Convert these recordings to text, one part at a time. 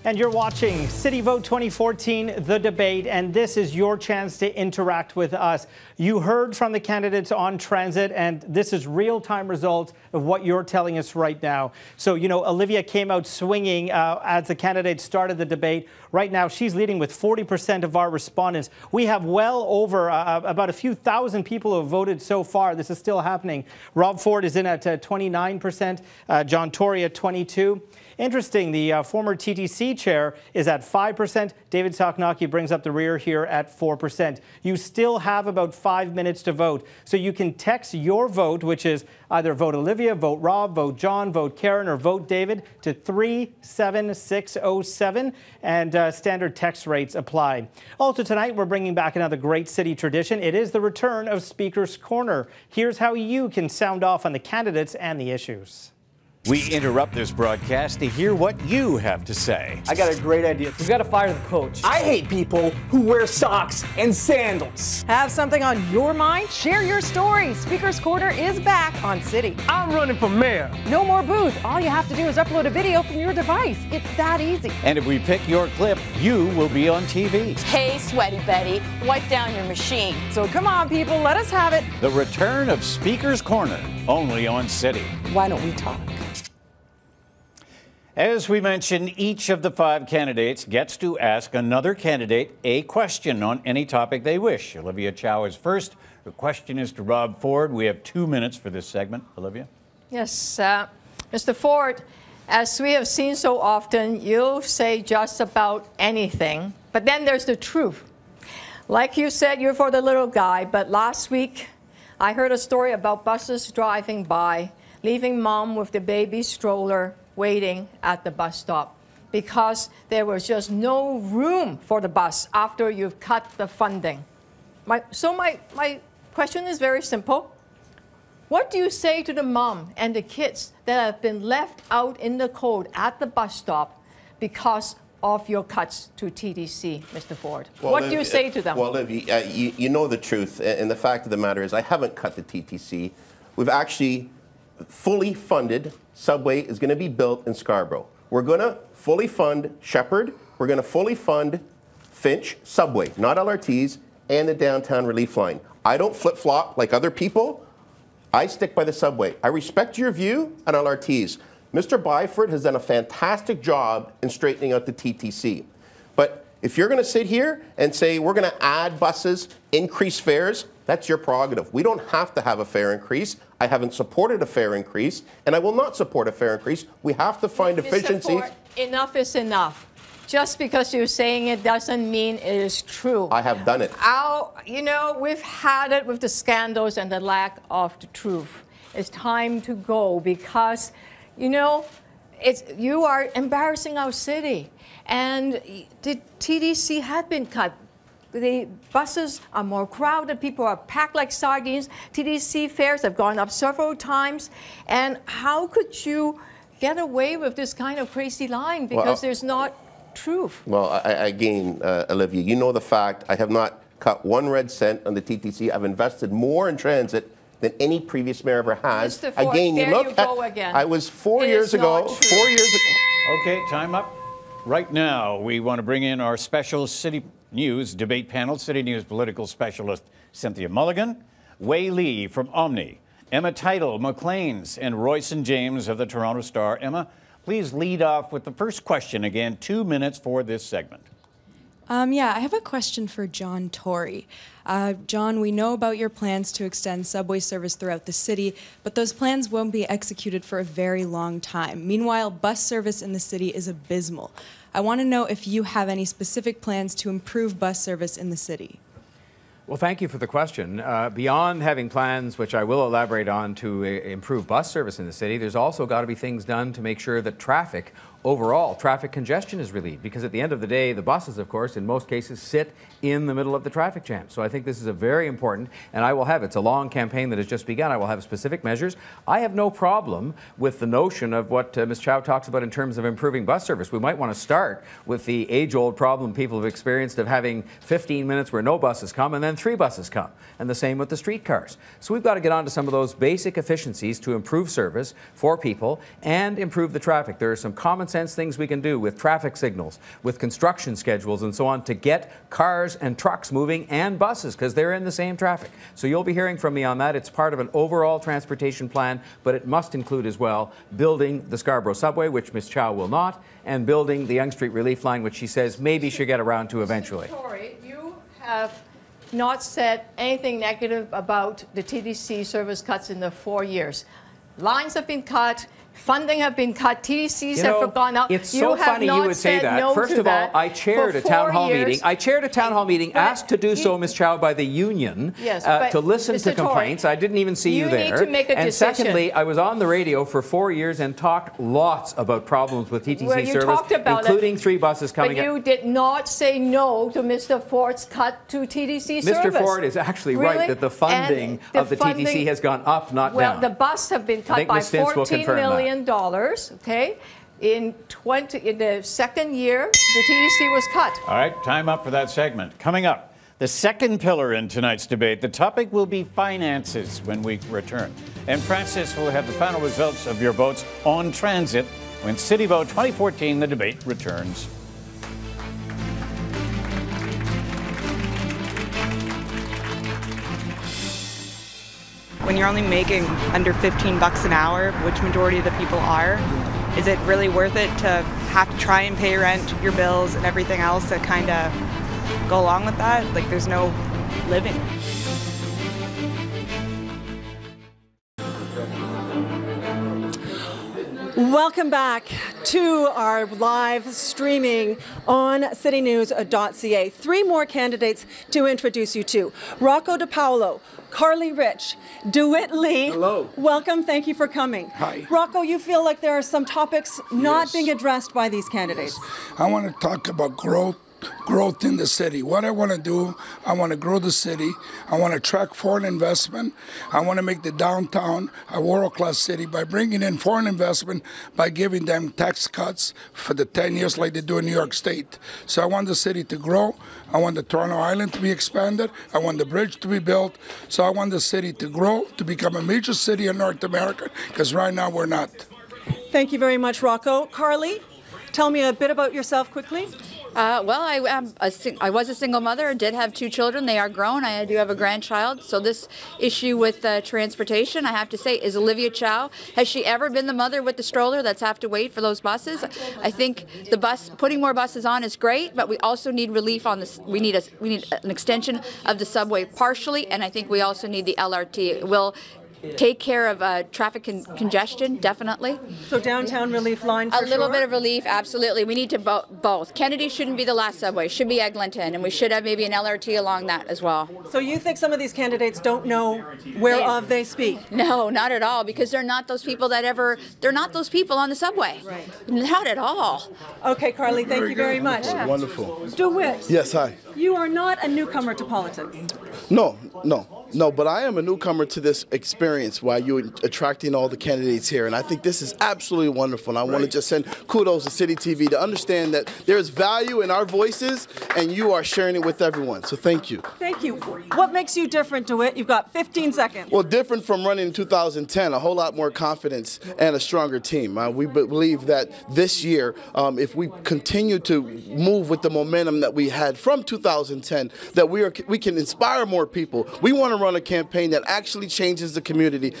And you're watching CityVote 2014, The Debate, and this is your chance to interact with us. You heard from the candidates on transit, and this is real-time results of what you're telling us right now. So, you know, Olivia came out swinging as the candidates started the debate. Right now, she's leading with 40% of our respondents. We have well over about a few thousand people who have voted so far. This is still happening. Rob Ford is in at 29%, John Tory at 22%. Interesting, the former TTC chair is at 5%. David Soknacki brings up the rear here at 4%. You still have about 5 minutes to vote. So you can text your vote, which is either vote Olivia, vote Rob, vote John, vote Karen, or vote David to 37607, and standard text rates apply. Also tonight, we're bringing back another great city tradition. It is the return of Speaker's Corner. Here's how you can sound off on the candidates and the issues. We interrupt this broadcast to hear what you have to say. I got a great idea. We've got to fire the coach. I hate people who wear socks and sandals. Have something on your mind? Share your story. Speaker's Corner is back on City. I'm running for mayor. No more booth. All you have to do is upload a video from your device. It's that easy. And if we pick your clip, you will be on TV. Hey, Sweaty Betty, wipe down your machine. So come on, people, let us have it. The return of Speaker's Corner, only on City. Why don't we talk? As we mentioned, each of the 5 candidates gets to ask another candidate a question on any topic they wish. Olivia Chow is first. The question is to Rob Ford. We have 2 minutes for this segment. Olivia? Yes, Mr. Ford, as we have seen so often, you say just about anything, but then there's the truth. Like you said, you're for the little guy, but last week I heard a story about buses driving by, leaving mom with the baby stroller, waiting at the bus stop because there was just no room for the bus after you've cut the funding. My question is very simple. What do you say to the mom and the kids that have been left out in the cold at the bus stop because of your cuts to TDC, Mr. Ford? Well, what do you say to them? Well, Olivia, you know the truth, and the fact of the matter is I haven't cut the TTC. We've actually fully funded subway is going to be built in Scarborough. We're going to fully fund Shepherd. We're going to fully fund Finch subway, not LRTs, and the downtown relief line. I don't flip-flop like other people. I stick by the subway. I respect your view on LRTs. Mr. Byford has done a fantastic job in straightening out the TTC. But if you're going to sit here and say we're going to add buses, increase fares, that's your prerogative. We don't have to have a fare increase. I haven't supported a fare increase, and I will not support a fare increase. We have to find efficiencies. Mr. Ford, enough is enough. Just because you're saying it doesn't mean it is true. I have done it. You know, we've had it with the scandals and the lack of the truth. It's time to go because, you know, you are embarrassing our city. And the TDC had been cut. The buses are more crowded. People are packed like sardines. TDC fares have gone up several times. And how could you get away with this kind of crazy line? Because there's not truth. Well, again, Olivia, you know the fact. I have not cut 1 red cent on the TTC. I've invested more in transit than any previous mayor ever has. Mr. Ford, again, you look at. Again. I was 4 years ago. 4 years ago. Okay, time up. Right now, we want to bring in our special City News debate panel, City News political specialist Cynthia Mulligan, Wei Lee from Omni, Emma Teitel, Maclean's, and Royson James of the Toronto Star. Emma, please lead off with the first question. Again, 2 minutes for this segment. Yeah, I have a question for John Tory. John, we know about your plans to extend subway service throughout the city, but those plans won't be executed for a very long time. Meanwhile, bus service in the city is abysmal. I want to know if you have any specific plans to improve bus service in the city. Well, thank you for the question. Beyond having plans, which I will elaborate on, to improve bus service in the city, there's also got to be things done to make sure that overall traffic congestion is relieved, because at the end of the day, the buses, of course, in most cases sit in the middle of the traffic jam. So I think this is a very important, and it's a long campaign that has just begun. I will have specific measures. I have no problem with the notion of what Ms. Chow talks about in terms of improving bus service. We might want to start with the age-old problem people have experienced of having 15 minutes where no buses come and then 3 buses come, and the same with the streetcars. So we've got to get on to some of those basic efficiencies to improve service for people and improve the traffic. There are some common sense things we can do with traffic signals, with construction schedules and so on to get cars and trucks moving and buses because they're in the same traffic. So you'll be hearing from me on that. It's part of an overall transportation plan, but it must include as well building the Scarborough subway, which Ms. Chow will not, and building the Yonge Street Relief Line, which she says maybe she'll get around to eventually. Sorry, you have not said anything negative about the TTC service cuts in the 4 years. Lines have been cut. Funding have been cut. TTCs have gone up. It's so funny you would say that. No First of all, I chaired a town hall meeting. I chaired a town hall meeting asked to do so, Ms. Chow, by the union to listen to complaints. I didn't even see you there. You need to make a decision. And secondly, I was on the radio for 4 years and talked lots about problems with TTC service, including 3 buses coming up. But you did not say no to Mr. Ford's cut to TTC service. Mr. Ford is actually right that the funding of the TTC has gone up, not down. Well, the bus have been cut by $14 million. Okay, in the second year, the TTC was cut. All right, time up for that segment. Coming up, the second pillar in tonight's debate. The topic will be finances when we return. And Francis will have the final results of your votes on transit when CityVote 2014, the debate, returns. When you're only making under 15 bucks an hour, which majority of the people are, is it really worth it to have to try and pay rent, your bills, and everything else that kind of go along with that? Like, there's no living. Welcome back to our live streaming on citynews.ca. 3 more candidates to introduce you to. Rocco DiPaolo, Carly Rich, DeWitt Lee. Hello. Welcome. Thank you for coming. Hi. Rocco, you feel like there are some topics not being addressed by these candidates. Yes. I want to talk about growth in the city. What I want to do, I want to grow the city. I want to attract foreign investment. I want to make the downtown a world-class city by bringing in foreign investment, by giving them tax cuts for the 10 years like they do in New York State. So I want the city to grow. I want the Toronto Island to be expanded. I want the bridge to be built. So I want the city to grow, to become a major city in North America, because right now we're not. Thank you very much, Rocco. Carly, tell me a bit about yourself quickly. Well, I was a single mother, did have 2 children. They are grown. I do have a grandchild. So this issue with transportation, I have to say, is Olivia Chow. Has she ever been the mother with the stroller that's have to wait for those buses? I think putting more buses on is great, but we also need relief on this. We need an extension of the subway partially, and I think we also need the LRT. It will take care of traffic congestion, definitely. So downtown relief line for A little bit of relief, absolutely. We need to both. Kennedy shouldn't be the last subway. It should be Eglinton, and we should have maybe an LRT along that as well. So you think some of these candidates don't know whereof they speak? No, not at all, because they're not those people they're not those people on the subway. Right. Not at all. Okay, Carly, thank you very much. Yeah. Wonderful. DeWitt. Yes, hi. You are not a newcomer to politics. No, but I am a newcomer to this experience while you're attracting all the candidates here, and I think this is absolutely wonderful. And I want to just send kudos to City TV to understand that there's value in our voices, and you are sharing it with everyone. So thank you. Thank you. What makes you different, DeWitt? You've got 15 seconds. Well, different from running in 2010, a whole lot more confidence and a stronger team. We believe that this year, if we continue to move with the momentum that we had from 2010, that we can inspire more people. We want to run a campaign that actually changes the community.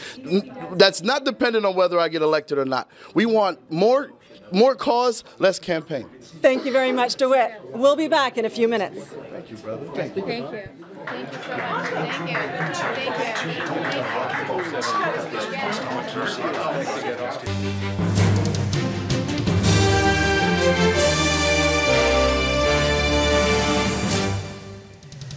That's not dependent on whether I get elected or not. We want more cause, less campaign. Thank you very much, DeWitt. We'll be back in a few minutes. Thank you, brother. Thank you. Thank you so much. Thank you.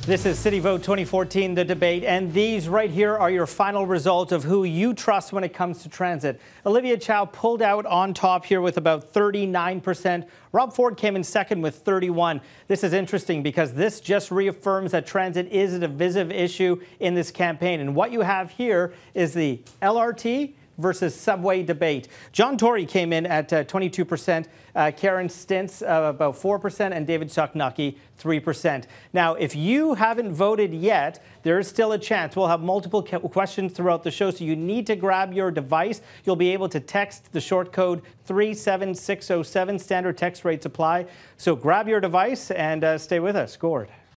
This is CityVote 2014, the debate, and these right here are your final results of who you trust when it comes to transit. Olivia Chow pulled out on top here with about 39%. Rob Ford came in second with 31%. This is interesting because this just reaffirms that transit is a divisive issue in this campaign. And what you have here is the LRT versus Subway debate. John Tory came in at 22%, Karen Stintz about 4%, and David Soknacki 3%. Now, if you haven't voted yet, there is still a chance. We'll have multiple questions throughout the show, so you need to grab your device. You'll be able to text the short code 37607. Standard text rates apply. So grab your device and stay with us. Gord.